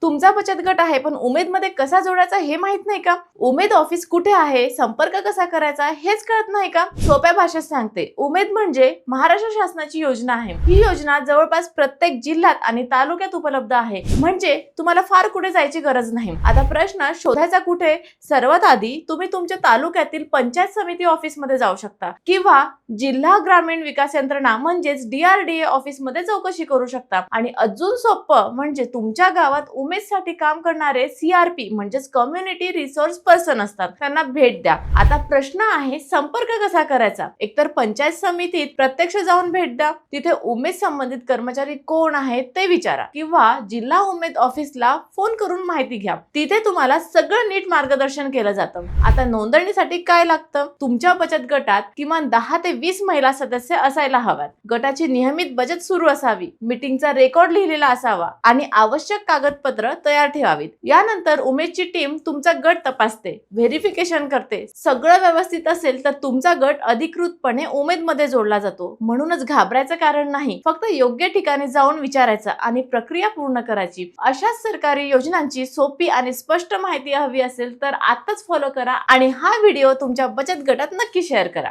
तुमचा बचत गट आहे पण उमेद मध्ये कसा जोडायचा हे माहित नाही का? उमेद ऑफिस कुठे आहे, संपर्क कसा करायचा हेच कळत नाही का? सोप्या भाषेत सांगते, उमेद म्हणजे महाराष्ट्र शासनाची योजना आहे। ही योजना जवळपास प्रत्येक जिल्ह्यात आणि तालुक्यात उपलब्ध आहे, म्हणजे तुम्हाला फार कुठे जायची गरज नाही। आता प्रश्न शोधायचा कुठे? सर्वात आधी तुम्ही तुमच्या तालुक्यातील पंचायत समिती ऑफिस मध्ये जाऊ शकता किंवा जिल्हा ग्रामीण विकास यंत्रणा म्हणजेच DRDA ऑफिस मध्ये चौकशी करू शकता। आणि अजून सोपं म्हणजे तुमच्या गावात उमेद साठी काम करणारे CRP म्हणजेच कम्युनिटी रिसोर्स पर्सन असतात, त्यांना भेट द्या। आता प्रश्न आहे संपर्क कसा करायचा? एकतर पंचायत समितीत प्रत्यक्ष जाऊन भेट द्या, तिथे उमेद संबंधित कर्मचारी कोण आहेत ते विचारा किंवा जिल्हा उमेद ऑफिसला फोन करून माहिती घ्या, तिथे तुम्हाला सगळं नीट मार्गदर्शन केलं जातं। आता नोंदणीसाठी काय लागतं? तुमच्या बचत गटात किमान 10 ते 20 महिला सदस्य असायला हव्यात, गटाची नियमित बचत सुरू असावी, मीटिंगचा रेकॉर्ड लिहिलेला असावा आणि आवश्यक कागदपत्र तयार ठेवावीत। यानंतर उमेदची टीम तुमचा गट तपासते, व्हेरिफिकेशन करते, सगळं व्यवस्थित असेल तर तुमचा गट अधिकृतपणे उमेद मध्ये जोडला जातो। म्हणूनच घाबरायचं कारण नाही, फक्त योग्य ठिकाणी जाऊन विचारायचं आणि प्रक्रिया पूर्ण करायची। अशाच सरकारी योजनांची सोपी आणि स्पष्ट माहिती हवी असेल तर आताच फॉलो करा आणि हा व्हिडिओ तुमच्या बचत गटात नक्की शेअर करा।